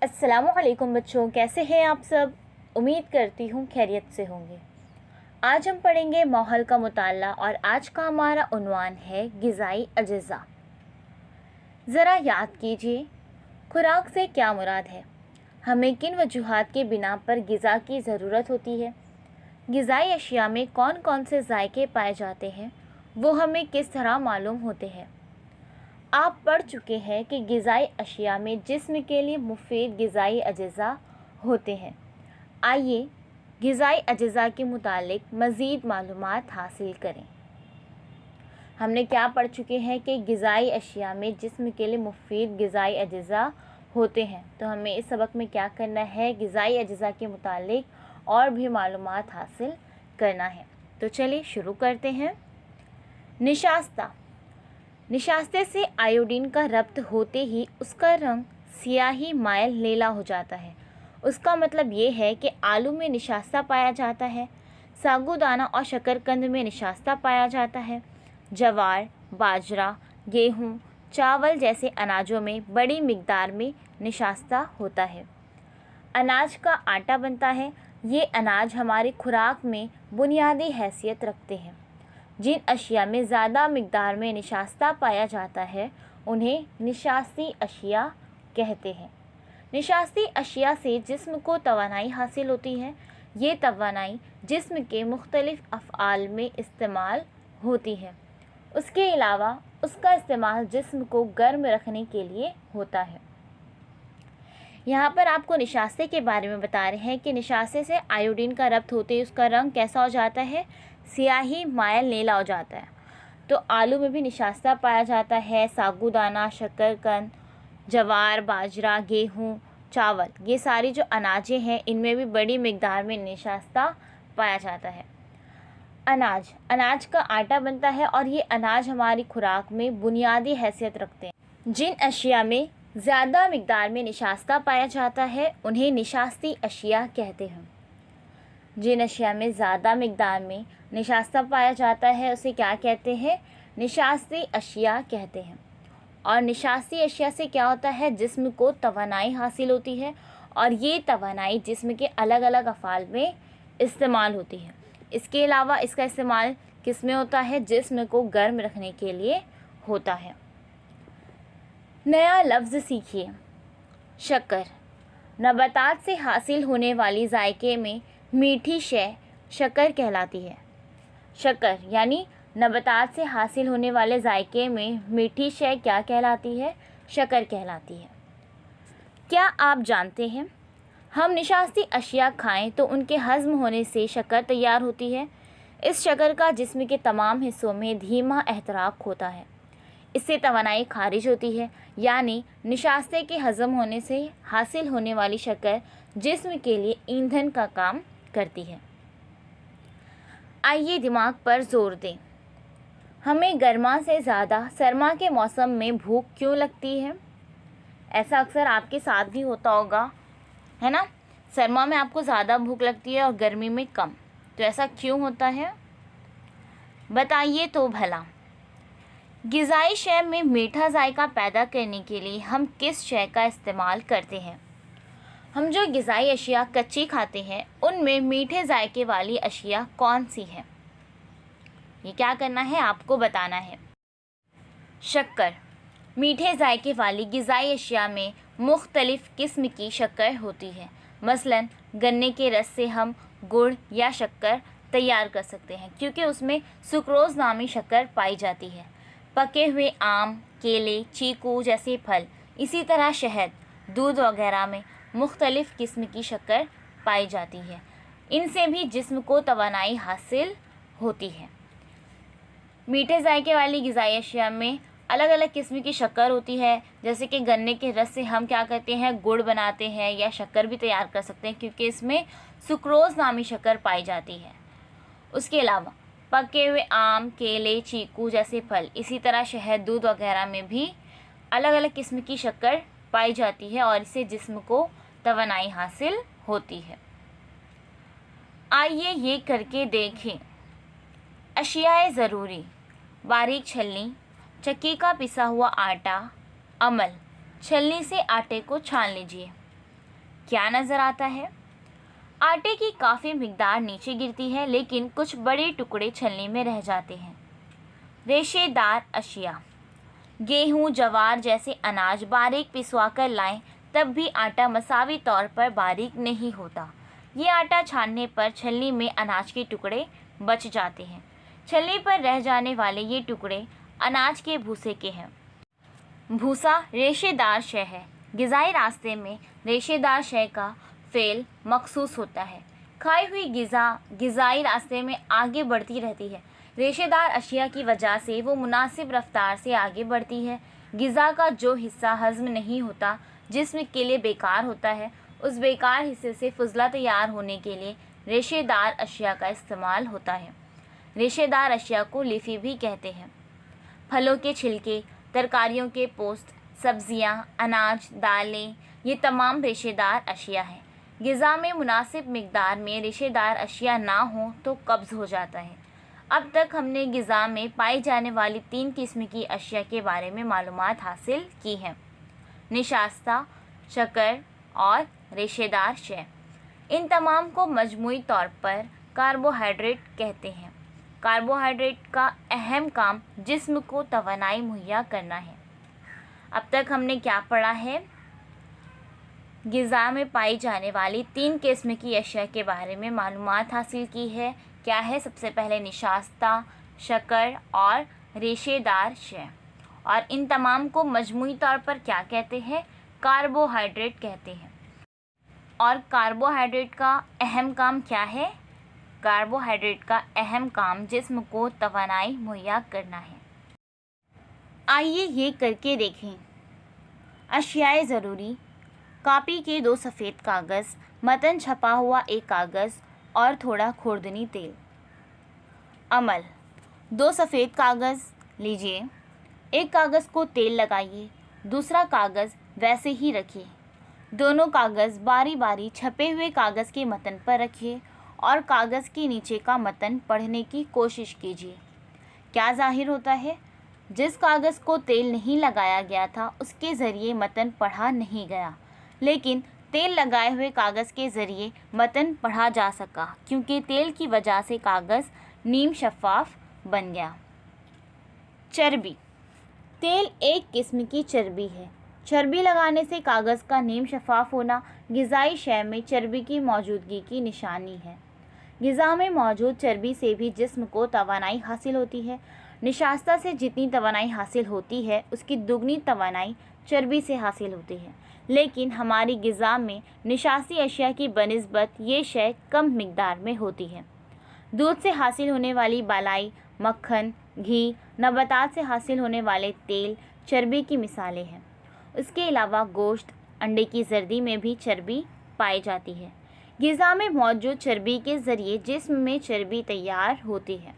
अस्सलामुअलैकुम बच्चों, कैसे हैं आप सब। उम्मीद करती हूँ खैरियत से होंगे। आज हम पढ़ेंगे माहौल का मुताला और आज का हमारा उन्वान है ग़िज़ाई अज्ज़ा। ज़रा याद कीजिए, खुराक से क्या मुराद है, हमें किन वजूहात के बिना पर ग़िज़ा की ज़रूरत होती है, ग़िज़ाई अशिया में कौन कौन से ज़ायके पाए जाते हैं, वो हमें किस तरह मालूम होते हैं। आप पढ़ चुके हैं कि ग़िज़ाई अशिया में जिस्म के लिए मुफीद ग़िज़ाई अज्ज़ा होते हैं। आइए ग़िज़ाई अज्ज़ा के मुतालिक मज़ीद मालूमात हासिल करें। हमने क्या पढ़ चुके हैं कि ग़िज़ाई अशिया में जिस्म के लिए मुफीद ग़िज़ाई अज्ज़ा होते हैं, तो हमें इस सबक में क्या करना है, ग़िज़ाई अज्ज़ा के मुतालिक और भी मालूमात हासिल करना है। तो चलिए शुरू करते हैं। निशास्ता, निशास्ते से आयोडीन का रब्त होते ही उसका रंग सियाही मायल नीला हो जाता है। उसका मतलब ये है कि आलू में निशास्ता पाया जाता है, सागुदाना और शकरकंद में निशास्ता पाया जाता है, जवार, बाजरा, गेहूँ, चावल जैसे अनाजों में बड़ी मिकदार में निशास्ता होता है। अनाज का आटा बनता है। ये अनाज हमारी खुराक में बुनियादी हैसियत रखते हैं। जिन अशिया में ज़्यादा मिकदार में निशास्ता पाया जाता है उन्हें निशास्ती अशिया कहते हैं। निशास्ती अशिया से जिस्म को तवानाई हासिल होती है। ये तवानाई जिस्म के मुख्तलिफ़ अफ़आल में इस्तेमाल होती है। उसके अलावा उसका इस्तेमाल जिस्म को गर्म रखने के लिए होता है। यहाँ पर आपको निशास्ते के बारे में बता रहे हैं कि निशास्ते से आयोडीन का रब्त होते ही उसका रंग कैसा हो जाता है, सियाही मायल नीला हो जाता है। तो आलू में भी निशास्ता पाया जाता है, सागुदाना, शकरकंद, जवार, बाजरा, गेहूँ, चावल, ये सारी जो अनाजें हैं इनमें भी बड़ी मिकदार में निशास्ता पाया जाता है। अनाज, अनाज का आटा बनता है और ये अनाज हमारी खुराक में बुनियादी हैसियत रखते हैं। जिन अशिया में ज़्यादा मिकदार में निशास्ता पाया जाता है उन्हें निशास्ती अशिया कहते हैं। जिन अशिया में ज़्यादा मिकदार में निशास्ता पाया जाता है उसे क्या कहते हैं, निशास्ती अशिया कहते हैं। और निशास्ती अशिया से क्या होता है, जिस्म को तवानाई हासिल होती है और ये तवानाई जिस्म के अलग अलग अफ़ाल में इस्तेमाल होती है। इसके अलावा इसका इस्तेमाल किस में होता है, जिस्म को गर्म रखने के लिए होता है। नया लफ्ज़ सीखिए। शक्कर, नबातात से हासिल होने वाली जायके में मीठी शय शक्कर कहलाती है। शक्कर यानी नबातात से हासिल होने वाले जायके में मीठी शय क्या कहलाती है, शक्कर कहलाती है। क्या आप जानते हैं, हम निशास्ती अशिया खाएं तो उनके हज़म होने से शक्कर तैयार होती है। इस शक्कर का जिस्म के तमाम हिस्सों में धीमा एहतराक होता है। इससे तवानाई खारिज होती है, यानी निशास्ते के हज़म होने से हासिल होने वाली शक्कर जिस्म के लिए ईंधन का काम करती है। आइए दिमाग पर जोर दें। हमें गर्मा से ज़्यादा सरमा के मौसम में भूख क्यों लगती है। ऐसा अक्सर आपके साथ भी होता होगा, है ना। सरमा में आपको ज़्यादा भूख लगती है और गर्मी में कम, तो ऐसा क्यों होता है, बताइए तो भला। ग़िज़ाई शय में मीठा जायका पैदा करने के लिए हम किस शय का इस्तेमाल करते हैं। हम जो ग़िज़ाई अशिया कच्ची खाते हैं उनमें मीठे जायके वाली अशिया कौन सी है, ये क्या करना है, आपको बताना है। शक्कर, मीठे जायके वाली ग़िज़ाई अशिया में मुख्तलिफ़ किस्म की शक्कर होती है। मसलन गन्ने के रस से हम गुड़ या शक्कर तैयार कर सकते हैं क्योंकि उसमें सुक्रोज़ नामी शक्कर पाई जाती है। पके हुए आम, केले, चीकू जैसे फल, इसी तरह शहद, दूध वगैरह में मुख्तलिफ़ किस्म की शक्कर पाई जाती है। इनसे भी जिस्म को तवानाई हासिल होती है। मीठे जायके वाली ग़िज़ाई अशिया में अलग अलग किस्म की शक्कर होती है, जैसे कि गन्ने के रस से हम क्या करते हैं, गुड़ बनाते हैं या शक्कर भी तैयार कर सकते हैं क्योंकि इसमें सुक्रोज़ नामी शक्कर पाई जाती है। उसके अलावा पके हुए आम, केले, चीकू जैसे फल, इसी तरह शहद, दूध वगैरह में भी अलग अलग किस्म की शक्कर पाई जाती है और इससे जिस्म को तवानाई हासिल होती है। आइए ये करके देखें। अशियाए ज़रूरी, बारीक छलनी, चक्की का पिसा हुआ आटा, अमल, छलनी से आटे को छान लीजिए। क्या नज़र आता है? आटे की काफ़ी मिकदार नीचे गिरती है, लेकिन कुछ बड़े टुकड़े छलनी में रह जाते हैं। रेशेदार अशिया। गेहूँ, जवार जैसे अनाज बारीक पिसवा कर लाएं, तब भी आटा मसावी तौर पर बारीक नहीं होता। ये आटा छानने पर छलनी में अनाज के टुकड़े बच जाते हैं। छलनी पर रह जाने वाले ये टुकड़े अनाज के भूसे के हैं। भूसा रेशेदार शय है। ग़िज़ाई रास्ते में रेशेदार शय का फ़ेल मखसूस होता है। खाई हुई ग़िज़ा ग़िज़ाई रास्ते में आगे बढ़ती रहती है। रेशेदार अशिया की वजह से वो मुनासिब रफ्तार से आगे बढ़ती है। ग़िज़ा का जो हिस्सा हज़म नहीं होता, जिस्म के लिए बेकार होता है, उस बेकार हिस्से से फुजला तैयार होने के लिए रेशेदार अशिया का इस्तेमाल होता है। रेशेदार अशिया को लीफी भी कहते हैं। फलों के छिलके, तरकारियों के पोस्त, सब्जियां, अनाज, दालें, ये तमाम रेशेदार अशिया हैं। ग़िज़ा में मुनासिब मिकदार में रेशेदार अशिया ना हो तो कब्ज़ हो जाता है। अब तक हमने ग़िज़ा में पाई जाने वाली 3 किस्म की अशिया के बारे में मालूमात हासिल की हैं: निशास्ता, शक्कर और रेशेदार शय। इन तमाम को मजमूई तौर पर कार्बोहाइड्रेट कहते हैं। कार्बोहाइड्रेट का अहम काम जिस्म को तवानाई मुहैया करना है। अब तक हमने क्या पढ़ा है? ग़िज़ा में पाई जाने वाली 3 किस्म की अशिया के बारे में मालूमात हासिल की है। क्या है? सबसे पहले निशास्ता, शक्कर और रेशेदार शय। और इन तमाम को मजमूई तौर पर क्या कहते हैं? कार्बोहाइड्रेट कहते हैं। और कार्बोहाइड्रेट का अहम काम क्या है? कार्बोहाइड्रेट का अहम काम जिस्म को तवानाई मुहैया करना है। आइए ये करके देखें। अशियाए ज़रूरी: कापी के 2 सफ़ेद कागज़, मतन छपा हुआ 1 कागज़ और थोड़ा खुर्दनी तेल। अमल: 2 सफ़ेद कागज़ लीजिए, एक कागज़ को तेल लगाइए, दूसरा कागज़ वैसे ही रखिए। दोनों कागज़ बारी बारी छपे हुए कागज़ के मतन पर रखिए और कागज़ के नीचे का मतन पढ़ने की कोशिश कीजिए। क्या ज़ाहिर होता है? जिस कागज़ को तेल नहीं लगाया गया था उसके ज़रिए मतन पढ़ा नहीं गया, लेकिन तेल लगाए हुए कागज़ के ज़रिए मतन पढ़ा जा सका, क्योंकि तेल की वजह से कागज़ नीम शफ़ाफ बन गया। चर्बी: तेल एक किस्म की चर्बी है। चर्बी लगाने से कागज़ का नीम शफ़ाफ होना ग़िज़ाई शय में चर्बी की मौजूदगी की निशानी है। ग़िज़ा में मौजूद चर्बी से भी जिस्म को तवानाई हासिल होती है। निशास्ता से जितनी तवानाई हासिल होती है उसकी दुगनी तवानाई चर्बी से हासिल होती है, लेकिन हमारी ग़िज़ा में निशास्ती अशिया की बनिस्बत ये शय कम मिकदार में होती है। दूध से हासिल होने वाली बालाई, मक्खन, घी, नबातात से हासिल होने वाले तेल चर्बी की मिसालें हैं। इसके अलावा गोश्त, अंडे की जर्दी में भी चर्बी पाई जाती है। ग़िज़ा में मौजूद चर्बी के ज़रिए जिस्म में चर्बी तैयार होती है।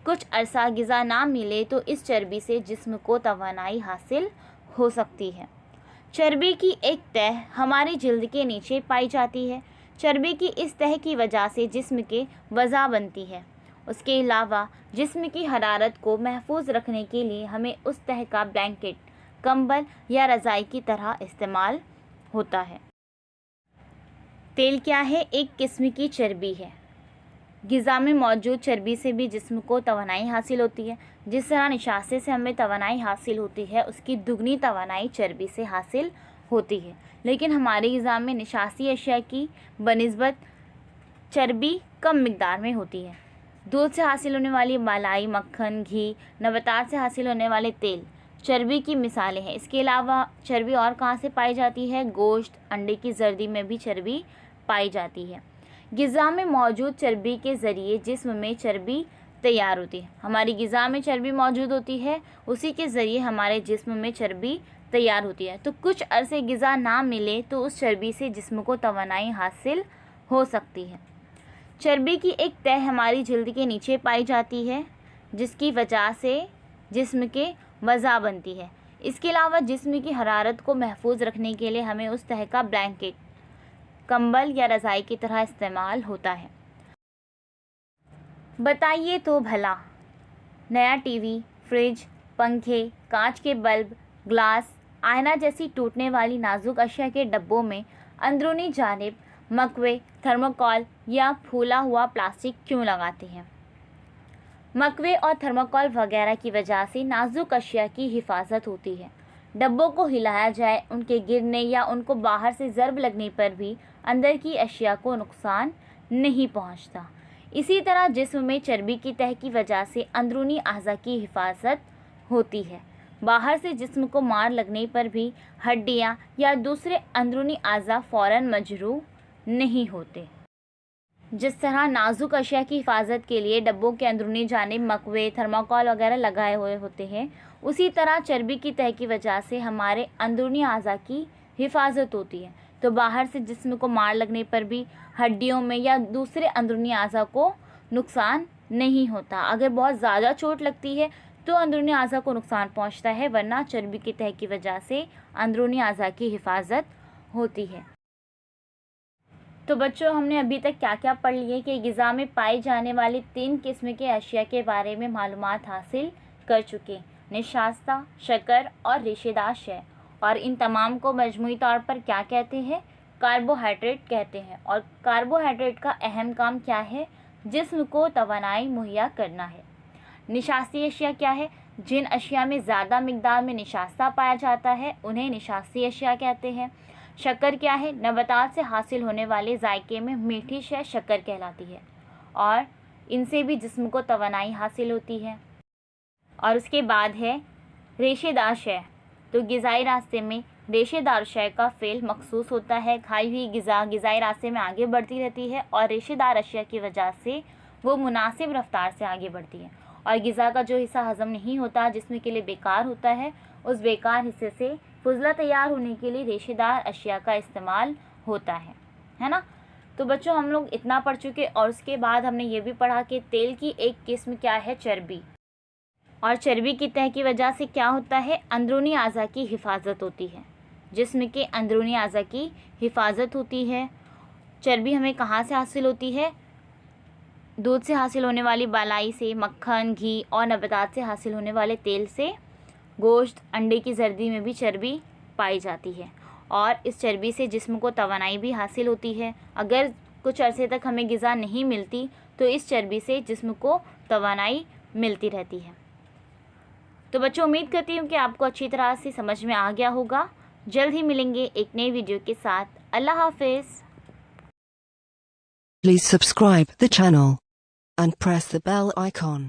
कुछ अरसा ग़िज़ा ना मिले तो इस चर्बी से जिस्म को तवानाई हासिल हो सकती है। चर्बी की एक तह हमारी जिल्द के नीचे पाई जाती है। चर्बी की इस तह की वजह से जिस्म के वज़ा बनती है। उसके अलावा जिस्म की हरारत को महफूज रखने के लिए हमें उस तह का ब्लैंकेट, कंबल या रज़ाई की तरह इस्तेमाल होता है। तेल क्या है? एक किस्म की चर्बी है। ग़िज़ा में मौजूद चर्बी से भी जिस्म को तवानाई हासिल होती है। जिस तरह निशास्ते से हमें तवानाई हासिल होती है, उसकी दुगनी तवानाई चर्बी से हासिल होती है, लेकिन हमारी ग़िज़ा में निशास्ती अशिया की बनिस्बत चर्बी कम मिकदार में होती है। दूध से हासिल होने वाली मलाई, मक्खन, घी, नबातात से हासिल होने वाले तेल चर्बी की मिसालें हैं। इसके अलावा चर्बी और कहाँ से पाई जाती है? गोश्त, अंडे की जर्दी में भी चर्बी पाई जाती है। ग़िज़ा में मौजूद चर्बी के ज़रिए जिस्म में चर्बी तैयार होती है। हमारी ग़िज़ा में चर्बी मौजूद होती है, उसी के ज़रिए हमारे जिस्म में चर्बी तैयार होती है। तो कुछ अरसे ग़िज़ा ना मिले तो उस चर्बी से जिस्म को तवानाई हासिल हो सकती है। चर्बी की एक तह हमारी जिल्द के नीचे पाई जाती है, जिसकी वजह से जिस्म के वज़ा बनती है। इसके अलावा जिस्म की हरारत को महफूज रखने के लिए हमें उस तह का ब्लैंकेट, कंबल या रज़ाई की तरह इस्तेमाल होता है। बताइए तो भला, नया टीवी, फ्रिज, पंखे, कांच के बल्ब, ग्लास, आईना जैसी टूटने वाली नाजुक अशिया के डब्बों में अंदरूनी जानिब मकवे, थर्मोकोल या फूला हुआ प्लास्टिक क्यों लगाते हैं? मकवे और थर्मोकोल वगैरह की वजह से नाजुक अशिया की हिफाजत होती है। डब्बों को हिलाया जाए, उनके गिरने या उनको बाहर से ज़रब लगने पर भी अंदर की अशिया को नुकसान नहीं पहुंचता। इसी तरह जिस्म में चर्बी की तह की वजह से अंदरूनी अज़ा की हिफाजत होती है। बाहर से जिस्म को मार लगने पर भी हड्डियां या दूसरे अंदरूनी अज़ा फ़ौरन मजरूह नहीं होते। जिस तरह नाजुक अशिया की हिफाजत के लिए डब्बों के अंदरूनी जानिब मकवे, थर्मोकोल वगैरह लगाए हुए होते हैं, उसी तरह चर्बी की तह की वजह से हमारे अंदरूनी अज़ा की हिफाजत होती है। तो बाहर से जिस्म को मार लगने पर भी हड्डियों में या दूसरे अंदरूनी अज़ा को नुकसान नहीं होता। अगर बहुत ज़्यादा चोट लगती है तो अंदरूनी अज़ा को नुकसान पहुंचता है, वरना चर्बी की तह की वजह से अंदरूनी अज़ा की हिफाजत होती है। तो बच्चों, हमने अभी तक क्या क्या पढ़ लिए कि ग़िज़ा में पाई जाने वाली 3 किस्म के अशिया के बारे में मालूमात हासिल कर चुके, निशास्ता, शक्कर और रेशेदार शय। और इन तमाम को मजमूई तौर पर क्या कहते हैं? कार्बोहाइड्रेट कहते हैं। और कार्बोहाइड्रेट का अहम काम क्या है? जिस्म को तवानाई मुहैया करना है। निशास्ती अशिया क्या है? जिन अशिया में ज़्यादा मिकदार में निशास्ता पाया जाता है उन्हें निशास्ती अशिया कहते हैं। शक्कर क्या है? नबातात से हासिल होने वाले जायके में मीठी शय शक्कर कहलाती है और इनसे भी जिस्म को तवानाई हासिल होती है। और उसके बाद है रेशेदार शय। तो ग़िज़ाई रास्ते में रेशेदार शय का फ़ेल मखसूस होता है। खाई हुई ग़िज़ा ग़िज़ाई रास्ते में आगे बढ़ती रहती है और रेशेदार अशिया की वजह से वो मुनासिब रफ्तार से आगे बढ़ती है। और ग़िज़ा का जो हिस्सा हज़म नहीं होता, जिस्म के लिए बेकार होता है, उस बेकार हिस्से से फुजला तैयार होने के लिए रेशेदार अशिया का इस्तेमाल होता है ना। तो बच्चों, हम लोग इतना पढ़ चुके और उसके बाद हमने ये भी पढ़ा कि तेल की एक किस्म क्या है? चर्बी। और चर्बी की तह की वजह से क्या होता है? अंदरूनी अज़ा की हिफाजत होती है। जिस्म के अंदरूनी अज़ा की हिफाजत होती है। चर्बी हमें कहाँ से हासिल होती है? दूध से हासिल होने वाली बालाई से, मक्खन, घी और नबातात से हासिल होने वाले तेल से, गोश्त, अंडे की जर्दी में भी चर्बी पाई जाती है। और इस चर्बी से जिस्म को तवानाई भी हासिल होती है। अगर कुछ अरसे तक हमें ग़िज़ा नहीं मिलती तो इस चर्बी से जिस्म को तवानाई मिलती रहती है। तो बच्चों, उम्मीद करती हूँ कि आपको अच्छी तरह से समझ में आ गया होगा। जल्द ही मिलेंगे एक नई वीडियो के साथ। अल्लाह हाफिज़। Please subscribe the channel and press the bell icon.